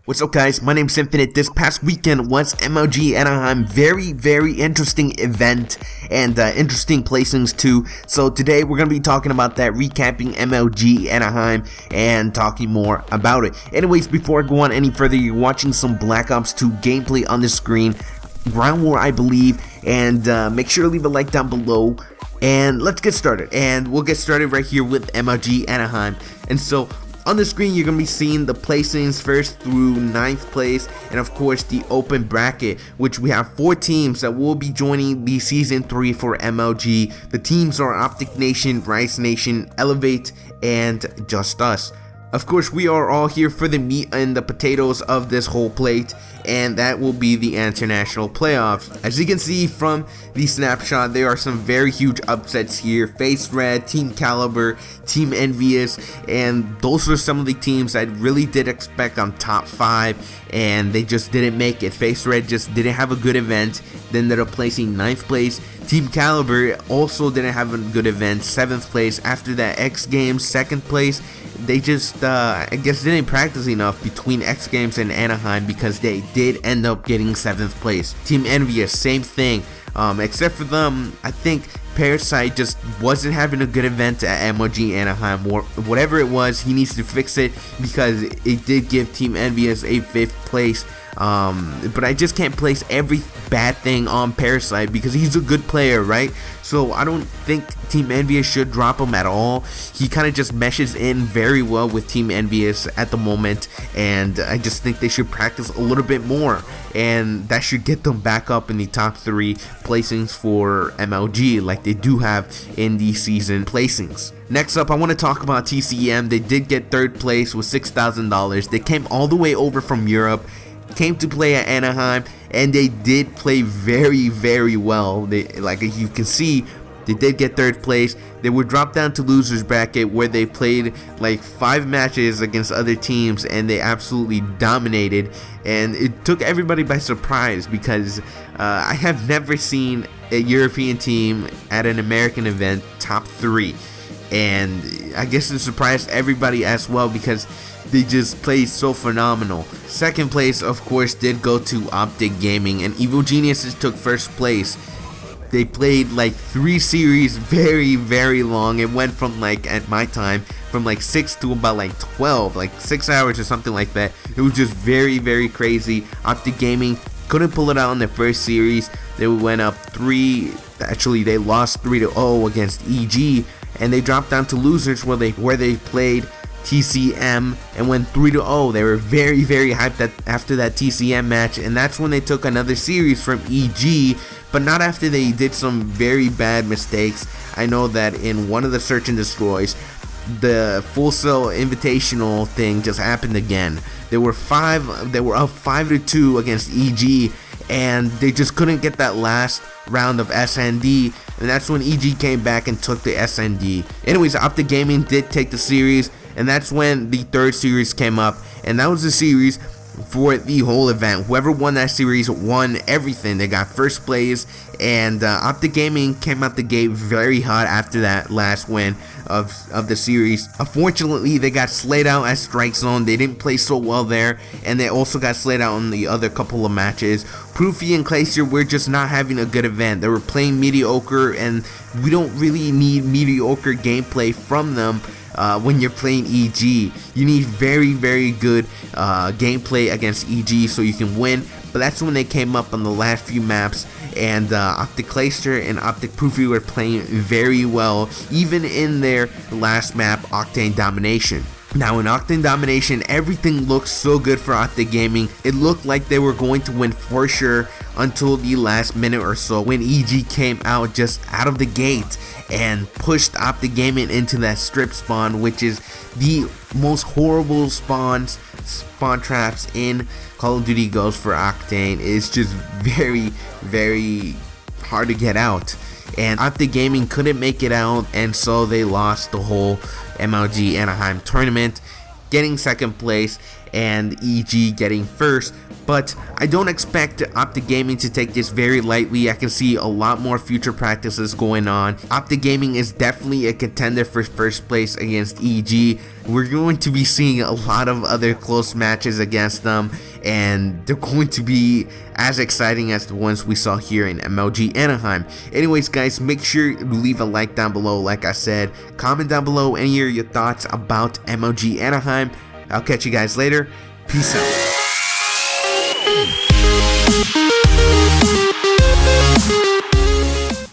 What's up, guys? My name's Infinite. This past weekend was MLG Anaheim. Very interesting event and interesting placings too. So today we're going to be talking about that, recapping MLG Anaheim and talking more about it. Anyways, before I go on any further, you're watching some Black Ops 2 gameplay on the screen. Ground War, I believe, and make sure to leave a like down below. And let's get started. And we'll get started right here with MLG Anaheim. And so on the screen, you're going to be seeing the placings first through 9th place, and of course the open bracket, which we have 4 teams that will be joining the Season 3 for MLG. The teams are OpTic Nation, Rice Nation, Elevate, and Just Us. Of course, we are all here for the meat and the potatoes of this whole plate, and that will be the international playoffs. As you can see from the snapshot, there are some very huge upsets here. Face Red, Team Caliber, Team Envious, and those are some of the teams I really did expect on top 5, and they just didn't make it. Face Red just didn't have a good event, then ended up placing 9th place. Team Caliber also didn't have a good event, 7th place. After that, X Games, 2nd place. They just, I guess, didn't practice enough between X Games and Anaheim, because they did end up getting 7th place. Team Envious, same thing. Except for them, I think Parasite just wasn't having a good event at MLG Anaheim, or whatever it was. He needs to fix it, because it did give Team Envious a 5th place. But I just can't place every bad thing on Parasite, because he's a good player, right? So I don't think Team Envious should drop him at all. He kind of just meshes in very well with Team Envious at the moment, and I just think they should practice a little bit more, and that should get them back up in the top 3 placings for MLG, like they do have in the season placings. Next up, I want to talk about TCM. They did get 3rd place with $6,000. They came all the way over from Europe, came to play at Anaheim, and they did play very well. They, like you can see, they did get 3rd place. They were dropped down to losers bracket, where they played like 5 matches against other teams, and they absolutely dominated, and it took everybody by surprise, because I have never seen a European team at an American event top 3, and I guess it surprised everybody as well, because they just played so phenomenal. 2nd place, of course, did go to OpTic Gaming, and Evil Geniuses took 1st place. They played like 3 series, very long. It went from, like, at my time, from like 6 to about like 12, like 6 hours or something like that. It was just very crazy. OpTic Gaming couldn't pull it out in their 1st series. They went up 3, actually they lost 3-0 against EG, and they dropped down to losers, where they played TCM and went 3-0. They were very hyped after that TCM match, and that's when they took another series from EG, but not after they did some very bad mistakes. I know that in one of the search and destroys, the Full Sail Invitational thing just happened again. They were up 5-2 against EG, and they just couldn't get that last round of SND, and that's when EG came back and took the SND. Anyways, OpTic Gaming did take the series, and that's when the 3rd series came up, and that was the series for the whole event. Whoever won that series won everything. They got 1st place, and OpTic Gaming came out the gate very hot after that last win of the series. Unfortunately, they got slayed out at Strike Zone. They didn't play so well there, and they also got slayed out in the other couple of matches. Proofy and Glacier were just not having a good event. They were playing mediocre, and we don't really need mediocre gameplay from them. When you're playing EG, you need very good gameplay against EG so you can win. But that's when they came up on the last few maps, and OpTic Glacier and OpTic Proofy were playing very well, even in their last map, Octane Domination. Now in Octane Domination, everything looked so good for OpTic Gaming. It looked like they were going to win for sure until the last minute or so, when EG came out just out of the gate and pushed OpTic Gaming into that strip spawn, which is the most horrible spawn traps in Call of Duty Ghosts for Octane. It's just very hard to get out, and OpTic Gaming couldn't make it out, and so they lost the whole MLG Anaheim tournament, getting 2nd place. and EG getting first. But I don't expect OpTic Gaming to take this very lightly. I can see a lot more future practices going on. OpTic Gaming is definitely a contender for first place against EG. We're going to be seeing a lot of other close matches against them, and they're going to be as exciting as the ones we saw here in MLG Anaheim. Anyways guys, make sure to leave a like down below. Like I said, comment down below any of your thoughts about MLG Anaheim. I'll catch you guys later. Peace out.